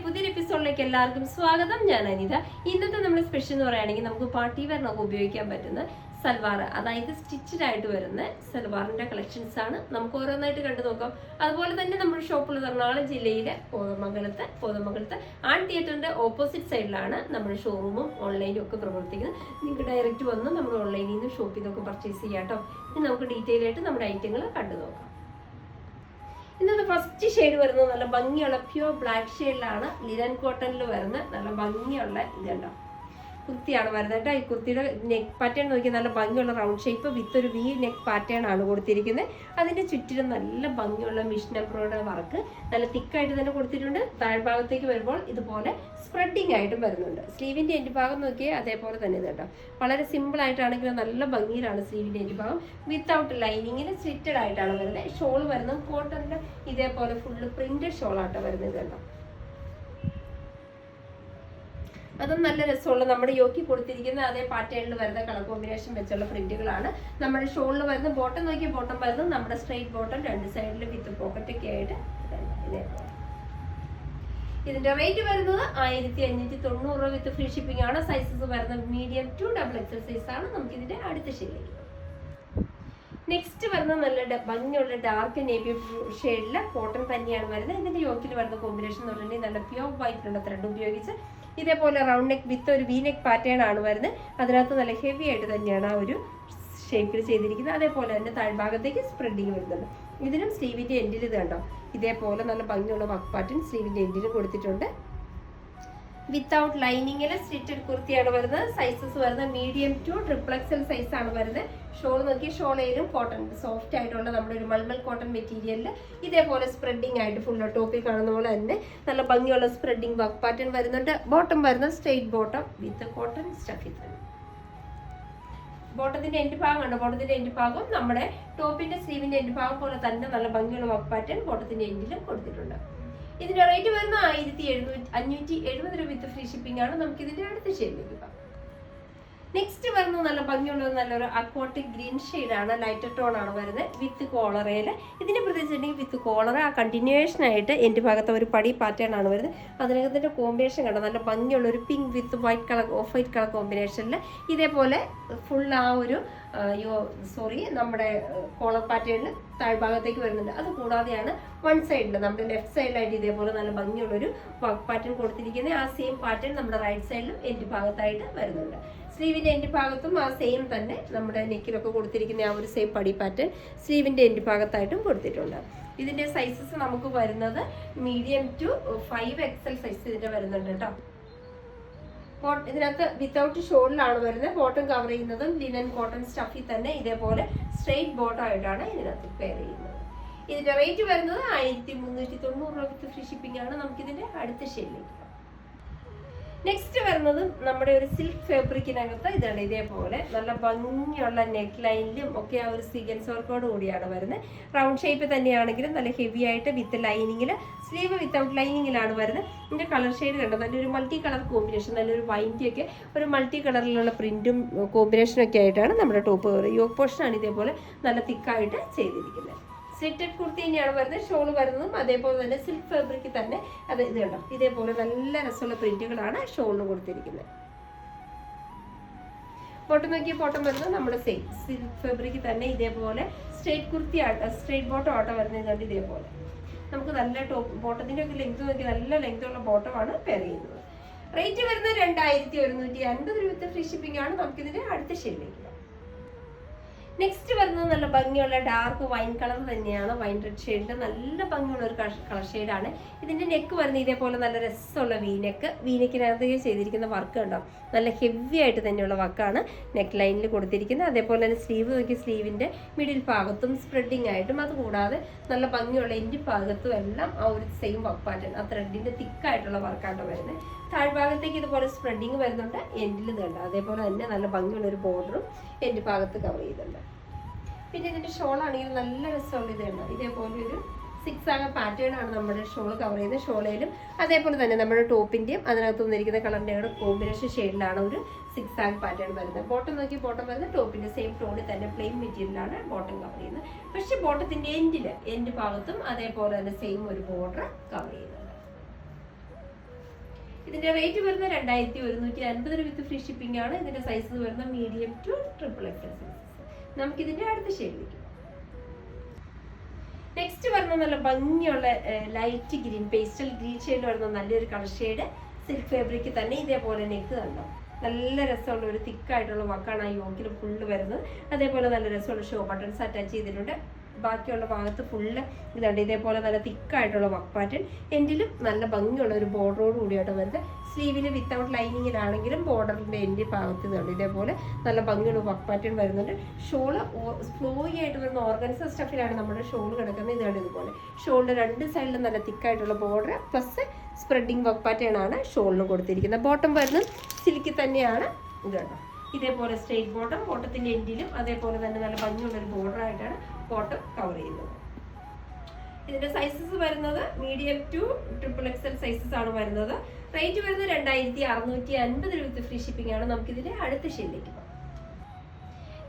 പുതിയൊരു എപ്പിസോഡിലേക്ക് എല്ലാവർക്കും സ്വാഗതം. ഞാൻ അനിത. ഇന്നത്തെ നമ്മുടെ സ്പെഷ്യൽ എന്ന് പറയുകയാണെങ്കിൽ നമുക്ക് പാർട്ടി വെയറിനൊക്കെ ഉപയോഗിക്കാൻ പറ്റുന്ന സൽവാർ, അതായത് സ്റ്റിച്ചഡ് ആയിട്ട് വരുന്ന സൽവാറിന്റെ കളക്ഷൻസ് ആണ്. നമുക്ക് ഓരോന്നായിട്ട് കണ്ടു നോക്കാം. അതുപോലെ തന്നെ നമ്മുടെ ഷോപ്പുള്ള എറണാകുളം ജില്ലയിലെ പോതമംഗലത്ത് ആർട്ട് തിയേറ്ററിന്റെ ഓപ്പോസിറ്റ് സൈഡിലാണ് നമ്മുടെ ഷോറൂമും ഓൺലൈനും ഒക്കെ പ്രവർത്തിക്കുന്നത്. നിങ്ങൾക്ക് ഡയറക്റ്റ് വന്ന് നമ്മുടെ ഓൺലൈനിൽ നിന്ന് ഷോപ്പിൽ നിന്നൊക്കെ പർച്ചേസ് ചെയ്യാം കേട്ടോ. ഇനി നമുക്ക് ഡീറ്റെയിൽ ആയിട്ട് നമ്മുടെ ഐറ്റങ്ങൾ കണ്ടു നോക്കാം. ഇന്നത്തെ ഫസ്റ്റ് ഷെയ്ഡ് വരുന്നത് നല്ല ഭംഗിയുള്ള പ്യൂർ ബ്ലാക്ക് ഷെയ്ഡിലാണ്. ലിനൻ കോട്ടണിൽ വരുന്ന നല്ല ഭംഗിയുള്ള ഇതുണ്ടോ കുർത്തിയാണ് വരുന്നത് കേട്ടോ. ഈ കുർത്തിയുടെ നെക്ക് പാറ്റേൺ നോക്കി നല്ല ഭംഗിയുള്ള റൗണ്ട് ഷേപ്പ് വിത്ത് ഒരു വി നെക്ക് പാറ്റേൺ ആണ് കൊടുത്തിരിക്കുന്നത്. അതിന്റെ ചുറ്റിലും നല്ല ഭംഗിയുള്ള മിഷൻ എംബ്രോയിഡറി വർക്ക് നല്ല തിക്കായിട്ട് തന്നെ കൊടുത്തിട്ടുണ്ട്. താഴ്ഭാഗത്തേക്ക് വരുമ്പോൾ ഇതുപോലെ സ്പ്രെഡിങ് ആയിട്ടും വരുന്നുണ്ട്. സ്ലീവിന്റെ എൻഡ് ഭാഗം നോക്കിയാൽ അതേപോലെ തന്നെ ഇത് കേട്ടോ. വളരെ സിമ്പിൾ ആയിട്ടാണെങ്കിലും നല്ല ഭംഗിയിലാണ് സ്ലീവിന്റെ എൻഡ് ഭാഗം. വിത്തൗട്ട് ലൈനിങ്ങിന് സ്റ്റിറ്റഡ് ആയിട്ടാണ് വരുന്നത്. ഷോൾ വരുന്നത് കോട്ടണിന്റെ ഇതേപോലെ ഫുള്ള് പ്രിന്റഡ് ഷോൾ ആട്ടോ വരുന്നത് കേട്ടോ. അതും നല്ല രസമുള്ള നമ്മുടെ യോക്കി കൊടുത്തിരിക്കുന്ന അതേ പാറ്റേണിൽ വരുന്ന കളർ കോമ്പിനേഷൻ വെച്ചുള്ള പ്രിന്റുകളാണ്. നമ്മുടെ ഷോളിൽ വരുന്ന ബോട്ടം നോക്കിയ ബോട്ടം വരുന്നത് നമ്മുടെ സ്ട്രൈറ്റ് ബോട്ടം, രണ്ട് സൈഡിൽ വിത്ത് പോക്കറ്റ് ഒക്കെ ആയിട്ട് ഇതേപോലെ. ഇതിന്റെ റേറ്റ് വരുന്നത് 1590 വിത്ത് ഫ്രീ ഷിപ്പിംഗ് ആണ്. സൈസസ് വരുന്നത് മീഡിയം ടു XXL സൈസ് ആണ്. നമുക്ക് ഇതിന്റെ അടുത്ത ഷെയ്ഡിലേക്ക്. നെക്സ്റ്റ് വരുന്നത് നല്ല ഭംഗിയുള്ള ഡാർക്ക് നേവി ഷെയ്ഡിലെ കോട്ടൺ തന്നെയാണ് വരുന്നത്. ഇതിന്റെ യോക്കിൽ വരുന്ന കോമ്പിനേഷൻ എന്ന് പറഞ്ഞിട്ടുണ്ടെങ്കിൽ നല്ല പ്യൂർ വൈറ്റിലുള്ള ത്രെഡ് ഉപയോഗിച്ച് ഇതേപോലെ റൗണ്ട് നെക്ക് വിത്ത് ഒരു വി നെക്ക് പാറ്റേൺ ആണ് വരുന്നത്. അതിനകത്ത് നല്ല ഹെവി ആയിട്ട് തന്നെയാണ് ആ ഒരു ഷേപ്പിൽ ചെയ്തിരിക്കുന്നത്. അതേപോലെ തന്നെ താഴ്ഭാഗത്തേക്ക് സ്പ്രെഡിങ് വരുന്നുണ്ട്. ഇതിനും സ്ലീവിന്റെ എൻഡിൽ ഇത് കണ്ടോ ഇതേപോലെ നല്ല ഭംഗിയുള്ള വർക്ക് പാറ്റേൺ സ്ലീവിന്റെ എൻഡിൽ കൊടുത്തിട്ടുണ്ട്. വിത്തൗട്ട് ലൈനിങ്ങിൽ സ്റ്റിച്ചഡ് കുർത്തിയാണ് വരുന്നത്. സൈസസ് വരുന്നത് മീഡിയം ടു XXL സൈസ് ആണ് വരുന്നത്. ഷോൾ നോക്കി ഷോളയിലും കോട്ടൺ സോഫ്റ്റ് ആയിട്ടുള്ള നമ്മുടെ ഒരു മൾമൽ കോട്ടൺ മെറ്റീരിയലിൽ ഇതേപോലെ സ്പ്രെഡിങ് ആയിട്ട് ഫുള്ള് ടോപ്പിൽ കാണുന്ന പോലെ തന്നെ നല്ല ഭംഗിയുള്ള സ്പ്രെഡിങ് വർക്ക് പാറ്റേൺ വരുന്നുണ്ട്. ബോട്ടം വരുന്നത് straight bottom with cotton stuff. ബോട്ടത്തിന്റെ എൻഡ് ഭാഗം കണ്ടോ. ബോട്ടത്തിന്റെ എൻഡ് ഭാഗം നമ്മുടെ ടോപ്പിന്റെ സ്ലീവിന്റെ എൻഡ് ഭാഗം പോലെ തന്നെ നല്ല ഭംഗിയുള്ള വർക്ക് പാറ്റേൺ ബോട്ടത്തിന്റെ എൻഡിലും കൊടുത്തിട്ടുണ്ട്. ഇതിന്റെ റേറ്റ് വരുന്നത് 1570 വിത്ത് ഫ്രീ ഷിപ്പിംഗ് ആണ്. നമുക്ക് ഇതിന്റെ അടുത്ത ഷെയ്ഡിലേക്ക് പോകാം. നെക്സ്റ്റ് വരുന്നത് നല്ല ഭംഗിയുള്ള നല്ലൊരു അക്വാട്ടിക് ഗ്രീൻ ഷെയ്ഡാണ്. ലൈറ്റർ ടോൺ ആണ് വരുന്നത് വിത്ത് കോളറയിൽ. ഇതിനെ പ്രത്യേകിച്ചിട്ടുണ്ടെങ്കിൽ വിത്ത് കോളർ ആ കണ്ടിന്യൂവേഷൻ ആയിട്ട് എൻ്റെ ഭാഗത്ത് ഒരു പടി പാറ്റേൺ ആണ് വരുന്നത്. അതിനകത്തിന്റെ കോമ്പിനേഷൻ കണ്ടോ നല്ല ഭംഗിയുള്ള ഒരു pink with white colour off white colour കോമ്പിനേഷനിൽ ഇതേപോലെ ഫുൾ ആ ഒരു നമ്മുടെ കോളർ പാറ്റേണിൽ താഴ്ഭാഗത്തേക്ക് വരുന്നുണ്ട്. അത് കൂടാതെയാണ് വൺ സൈഡിൽ നമ്മുടെ ലെഫ്റ്റ് സൈഡിലായിട്ട് ഇതേപോലെ നല്ല ഭംഗിയുള്ളൊരു വർക്ക് പാറ്റേൺ കൊടുത്തിരിക്കുന്നത്. ആ സെയിം പാറ്റേൺ നമ്മുടെ റൈറ്റ് സൈഡിലും എൻഡ് ഭാഗത്തായിട്ട് വരുന്നുണ്ട്. സ്ലീവിന്റെ എൻഡ് ഭാഗത്തും ആ സെയിം തന്നെ നമ്മുടെ നെക്കിലൊക്കെ കൊടുത്തിരിക്കുന്ന ആ ഒരു സെയിം പടി പാറ്റേൺ സ്ലീവിന്റെ എൻഡ് ഭാഗത്തായിട്ടും കൊടുത്തിട്ടുണ്ട്. ഇതിന്റെ സൈസസ് നമുക്ക് വരുന്നത് മീഡിയം ടു 5XL സൈസ് ഇതിന്റെ വരുന്നുണ്ട് കേട്ടോ. ഇതിനകത്ത് വിത്തൗട്ട് ഷോളിലാണ് വരുന്നത്. ബോട്ടം കവർ ചെയ്യുന്നതും ലിനൻ കോട്ടൺ സ്റ്റഫിൽ തന്നെ ഇതേപോലെ സ്ട്രെയിറ്റ് ബോട്ടം ആയിട്ടാണ് ഇതിനകത്ത് പെയർ ചെയ്യുന്നത്. ഇതിന്റെ റേറ്റ് വരുന്നത് 1390 വിത്ത് ഫ്രീ ഷിപ്പിംഗ് ആണ്. നമുക്ക് ഇതിന്റെ അടുത്ത ഷെയ്ഡിലേക്ക്. നെക്സ്റ്റ് വരുന്നത് നമ്മുടെ ഒരു സിൽക്ക് ഫാബ്രിക്കിനകത്ത് ഇതാണ് ഇതേപോലെ നല്ല ഭംഗിയുള്ള നെക്ക് ലൈനിലും ഒക്കെ ആ ഒരു സീക്വൻസ് വർക്കോട് കൂടിയാണ് വരുന്നത്. റൗണ്ട് ഷേപ്പ് തന്നെയാണെങ്കിലും നല്ല ഹെവി ആയിട്ട് വിത്ത് ലൈനിങ്ങിൽ സ്ലീവ് വിത്തൗട്ട് ലൈനിങ്ങിലാണ് വരുന്നത്. ഇതിന്റെ കളർ ഷെയ്ഡ് കണ്ടോ നല്ലൊരു മൾട്ടി കളർ കോമ്പിനേഷൻ, നല്ലൊരു വൈൻ്റെയൊക്കെ ഒരു മൾട്ടി കളറിലുള്ള പ്രിന്റും കോമ്പിനേഷനും ഒക്കെ ആയിട്ടാണ് നമ്മുടെ ടോപ്പ് യോക്ക് പോർഷനാണ് ഇതേപോലെ നല്ല തിക്കായിട്ട് ചെയ്തിരിക്കുന്നത്. സ്ലിറ്റഡ് കുർത്തി തന്നെയാണ് വരുന്നത്. ഷോൾ വരുന്നതും അതേപോലെ തന്നെ സിൽക്ക് ഫാബ്രിക്കിൽ തന്നെ അത് ഇത് കണ്ടോ ഇതേപോലെ നല്ല രസമുള്ള പ്രിന്റുകളാണ് ഷോളിന് കൊടുത്തിരിക്കുന്നത്. ബോട്ടം നോക്കിയ ബോട്ടം വരുന്നത് നമ്മുടെ സെയിം സിൽക്ക് ഫാബ്രിക്കിൽ തന്നെ ഇതേപോലെ സ്ട്രേറ്റ് കുർത്തി സ്ട്രേറ്റ് ബോട്ടം ആട്ടോ വരുന്നത്. ഇതേപോലെ നമുക്ക് നല്ല ടോപ്പ് ബോട്ടത്തിന്റെ ഒക്കെ ലെങ്ത് നോക്കി നല്ല ലെങ്തുള്ള ബോട്ടമാണ് പെയർ ചെയ്യുന്നത്. റേറ്റ് വരുന്നത് 2150 വിത്ത് ഫ്രീ ഷിപ്പിംഗ് ആണ്. നമുക്കിതിന്റെ അടുത്ത ഷെയ്ഡിലേക്ക്. നെക്സ്റ്റ് വരുന്നത് നല്ല ഭംഗിയുള്ള ഡാർക്ക് വൈൻ കളർ തന്നെയാണ്. വൈൻ റെഡ് ഷെയ്ഡിൽ നല്ല ഭംഗിയുള്ള ഒരു കളർ ഷെയ്ഡാണ്. ഇതിന്റെ നെക്ക് വരുന്നത് ഇതേപോലെ നല്ല രസമുള്ള വീനെക്കിനകത്ത് ചെയ്തിരിക്കുന്ന വർക്ക് ഉണ്ടോ നല്ല ഹെവി ആയിട്ട് തന്നെയുള്ള വർക്കാണ് നെക്ക് ലൈനിൽ കൊടുത്തിരിക്കുന്നത്. അതേപോലെ തന്നെ സ്ലീവ് നോക്കി സ്ലീവിന്റെ മിഡിൽ ഭാഗത്തും സ്പ്രെഡിങ് ആയിട്ടും അതുകൂടാതെ നല്ല ഭംഗിയുള്ള എൻഡ് ഭാഗത്തും എല്ലാം ആ ഒരു സെയിം വർക്ക് പാറ്റേൺ ആ ത്രെഡിന്റെ തിക്കായിട്ടുള്ള വർക്കാണ് വരുന്നത്. താഴ്ഭാഗത്തേക്ക് ഇതുപോലെ സ്പ്രെഡിങ് വരുന്നുണ്ട്. എൻഡിൽ ഇതുണ്ട് അതേപോലെ തന്നെ നല്ല ഭംഗിയുള്ള ഒരു ബോർഡറും എൻഡ് ഭാഗത്ത് കവർ ചെയ്തിട്ടുണ്ട്. പിന്നെ ഇതിന്റെ ഷോൾ ആണെങ്കിൽ നല്ല രസമുള്ള ഇതുണ്ട് ഇതേപോലെ ഒരു 6 ആക പാറ്റേൺ ആണ് നമ്മുടെ ഷോൾ കവർ ചെയ്യുന്നത്. ഷോളയിലും അതേപോലെ തന്നെ നമ്മുടെ ടോപ്പിന്റെയും അതിനകത്ത് വന്നിരിക്കുന്ന കളറിന്റെ കോമ്പിനേഷൻ ഷെയ്ഡിലാണ് ഒരു സിക്സ് ആഗ് പാറ്റേൺ വരുന്നത്. ബോട്ടം നോക്കി ബോട്ടം വരുന്നത് ടോപ്പിന്റെ സെയിം ടോണിൽ തന്നെ പ്ലെയിൻ മെറ്റീരിയലാണ് ബോട്ടം കവർ ചെയ്യുന്നത്. പക്ഷെ ബോട്ടത്തിന്റെ എൻഡ് ഭാഗത്തും അതേപോലെ തന്നെ സെയിം ഒരു ബോർഡർ കവർ ചെയ്യുന്നുണ്ട്. ഇതിന്റെ റേറ്റ് വരുന്നത് 2150 വിത്ത് ഫ്രീ ഷിപ്പിംഗ് ആണ്. ഇതിന്റെ സൈസ് വരുന്ന മീഡിയം ടു XXL സൈസസ്. നമുക്ക് ഇതിന്റെ അടുത്ത ഷെയ്ഡിലേക്ക്. നെക്സ്റ്റ് വരുന്ന നല്ല ഭംഗിയുള്ള ലൈറ്റ് ഗ്രീൻ, പേസ്റ്റൽ ഗ്രീൻ ഷെയ്ഡിൽ വരുന്ന നല്ലൊരു കളർ ഷെയ്ഡ്. സിൽക്ക് ഫാബ്രിക് തന്നെ ഇതേപോലെ നെക്ക് കണ്ടോ, നല്ല രസമുള്ള ഒരു തിക്കായിട്ടുള്ള വർക്കാണ് ആ യോക്കിൽ ഫുള്ള് വരുന്നത്. അതേപോലെ നല്ല രസമുള്ള ഷോ ബട്ടൺസ് അറ്റാച്ച് ചെയ്തിട്ടുണ്ട്. ബാക്കിയുള്ള ഭാഗത്ത് ഫുള്ള് ഇതുണ്ട് ഇതേപോലെ നല്ല തിക്കായിട്ടുള്ള വർക്ക് പാറ്റേൺ. എൻഡിലും നല്ല ഭംഗിയുള്ള ഒരു ബോർഡറോട് കൂടിയായിട്ട് വരുന്നത്. സ്ലീവിൽ വിത്തൗട്ട് ലൈനിങ്ങിലാണെങ്കിലും ബോർഡറിന്റെ എൻഡ് ഭാഗത്ത് ഇതുണ്ട് ഇതേപോലെ നല്ല ഭംഗിയുള്ള വർക്ക് പാറ്റേൺ വരുന്നുണ്ട്. ഷോള് ഫ്ലോയി ആയിട്ട് വരുന്ന ഓർഗൻസ സ്റ്റഫിലാണ് നമ്മുടെ ഷോൾ കിടക്കുന്നത്. ഇതാണ് ഇതുപോലെ ഷോളിന്റെ രണ്ട് സൈഡിലും നല്ല തിക്കായിട്ടുള്ള border plus spreading work pattern ആണ് ഷോളിന് കൊടുത്തിരിക്കുന്നത്. ബോട്ടം വരുന്നത് സിൽക്ക് തന്നെയാണ്. ഇതുണ്ടോ ഇതേപോലെ സ്ട്രെയിറ്റ് ബോട്ടം, ബോട്ടത്തിന്റെ എൻഡിലും അതേപോലെ തന്നെ നല്ല ഭംഗിയുള്ള ഒരു ബോർഡർ ആയിട്ടാണ് ബോട്ടം കവർ ചെയ്യുന്നത്. ഇതിന്റെ സൈസസ് വരുന്നത് മീഡിയം ടു XXL സൈസസ് ആണ് വരുന്നത്. റേറ്റ് വരുന്നത് 2650 വിത്ത് ഫ്രീ ഷിപ്പിംഗ് ആണ്. നമുക്ക് ഇതിന്റെ അടുത്ത ഷെയ്ഡിലേക്ക് പോകാം.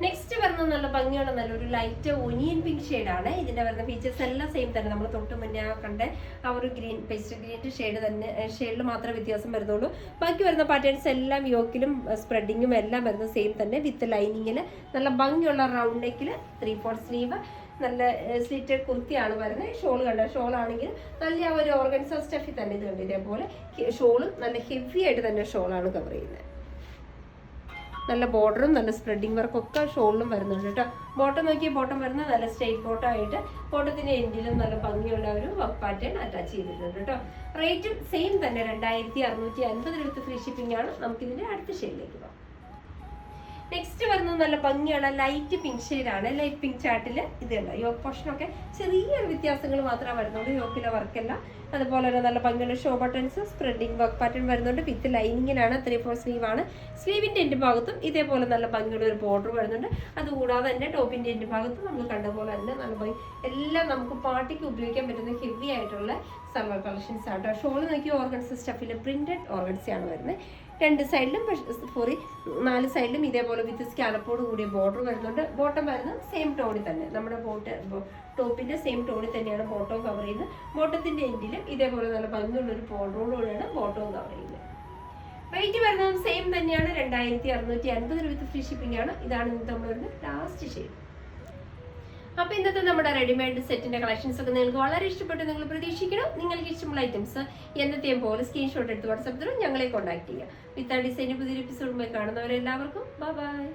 നെക്സ്റ്റ് വരുന്നത് നല്ല ഭംഗിയുള്ള നല്ലൊരു ലൈറ്റ് ഒനിയൻ പിങ്ക് ഷെയ്ഡാണ്. ഇതിന്റെ വരുന്ന ഫീച്ചേഴ്സ് എല്ലാം സെയിം തന്നെ. നമ്മൾ തൊട്ട് മുന്നേ കണ്ട ആ ഒരു ഗ്രീൻ പേസ്റ്റൽ ഗ്രീൻ ഷെയ്ഡ് തന്നെ, ഷെയ്ഡിൽ മാത്രമേ വ്യത്യാസം വരുന്നുള്ളൂ. ബാക്കി വരുന്ന പാറ്റേൺസ് എല്ലാം യോക്കിലും സ്പ്രെഡിങ്ങും എല്ലാം വരുന്ന സെയിം തന്നെ. വിത്ത് ലൈനിങ്ങിൽ നല്ല ഭംഗിയുള്ള റൗണ്ട് നെക്കിൽ 3/4 സ്ലീവ്, നല്ല സ്ലിറ്റഡ് കുർത്തിയാണ് വരുന്നത്. ഷോൾ കണ്ട ഷോളാണെങ്കിൽ നല്ല ആ ഒരു ഓർഗൻസ സ്റ്റഫിൽ തന്നെ ഇത് കണ്ട് ഇതേപോലെ ഷോളും നല്ല ഹെവി ആയിട്ട് തന്നെ ഷോളാണ് കവർ ചെയ്യുന്നത്. നല്ല ബോർഡറും നല്ല സ്പ്രെഡിങ് വർക്കും ഒക്കെ ഷോളിലും വരുന്നുണ്ട് കേട്ടോ. ബോട്ടം നോക്കി ബോട്ടം വരുന്നത് നല്ല സ്ട്രെയിറ്റ് ബോട്ടം ആയിട്ട് ബോട്ടത്തിന്റെ എൻഡിലും നല്ല ഭംഗിയുള്ള ഒരു വർക്ക് പാറ്റേൺ അറ്റാച്ച് ചെയ്തിട്ടുണ്ട് കേട്ടോ. റേറ്റും സെയിം തന്നെ 2650 വിത്ത് ഫ്രീ ഷിപ്പിംഗ് ആണ്. നമുക്കിതിന്റെ അടുത്ത ഷെയ്ഡിലേക്ക് പോകാം. നെക്സ്റ്റ് വരുന്നത് നല്ല ഭംഗിയുള്ള ലൈറ്റ് പിങ്ക് ഷെയ്ഡാണ്. ലൈറ്റ് പിങ്ക് ചാർട്ടിൽ ഇതുണ്ട് യോക്ക് പോർഷനൊക്കെ ചെറിയൊരു വ്യത്യാസങ്ങൾ മാത്രമേ വരുന്നുള്ളൂ. യോക്കിലെ വർക്കല്ല. അതുപോലെ തന്നെ നല്ല ഭംഗിയുള്ള show buttons, spreading work pattern വരുന്നുണ്ട്. വിത്ത് ലൈനിങ്ങിലാണ്. 3/4 സ്ലീവ് ആണ്. സ്ലീവിന്റെ എൻഡ് ഭാഗത്തും ഇതേപോലെ നല്ല ഭംഗിയുള്ള ഒരു ബോർഡർ വരുന്നുണ്ട്. അതുകൂടാതെ തന്നെ ടോപ്പിന്റെ എൻഡ് ഭാഗത്തും നമ്മൾ കണ്ടപോലെ തന്നെ നല്ല ഭംഗി എല്ലാം നമുക്ക് പാർട്ടിക്ക് ഉപയോഗിക്കാൻ പറ്റുന്ന ഹെവി ആയിട്ടുള്ള സൽവാർ കളക്ഷൻസ് ആട്ടോ. ഷോൾ നോക്കി ഓർഗൻസ സ്റ്റഫിൽ പ്രിന്റഡ് ഓർഗൻസയാണ് വരുന്നത്. രണ്ട് സൈഡിലും 4 സൈഡിലും ഇതേപോലെ വിത്ത് സ്കാലപ്പോട് കൂടിയ ബോർഡർ വരുന്നുണ്ട്. ബോട്ടം വരുന്നത് സെയിം ടോണിൽ തന്നെ, നമ്മുടെ ടോപ്പിന്റെ സെയിം ടോണിൽ തന്നെയാണ് ബോട്ടവും കവർ ചെയ്യുന്നത്. ബോട്ടത്തിന്റെ എൻഡിലും ഇതേപോലെ നല്ല ഭംഗിയുള്ള ഒരു ബോർഡറോടുകൂടിയാണ് ബോട്ടവും കവർ ചെയ്യുന്നത്. റേറ്റ് വരുന്നത് സെയിം തന്നെയാണ് 2650 വിത്ത് ഫ്രീ ഷിപ്പിംഗ് ആണ്. ഇതാണ് ഇന്നത്തെ നമ്മൾ വരുന്ന ലാസ്റ്റ് ഷെയ്ഡ്. അപ്പൊ ഇന്നത്തെ നമ്മുടെ റെഡിമെയ്ഡ് സെറ്റിന്റെ കളക്ഷൻസ് ഒക്കെ നിങ്ങൾക്ക് വളരെ ഇഷ്ടപ്പെട്ടു നിങ്ങൾ പ്രതീക്ഷിക്കണം. നിങ്ങൾക്ക് ഇഷ്ടമുള്ള ഐറ്റംസ് എന്നത്തെയും പോലെ സ്ക്രീൻഷോട്ട് എടുത്ത് വാട്സാപ്പിലും ഞങ്ങളെ കോൺടാക്ട് ചെയ്യുക. വിത്ത് ആ ഡിസൈൻ പുതിയൊരു എപ്പിസോഡുമായി കാണുന്നവരെല്ലാവർക്കും ബൈ.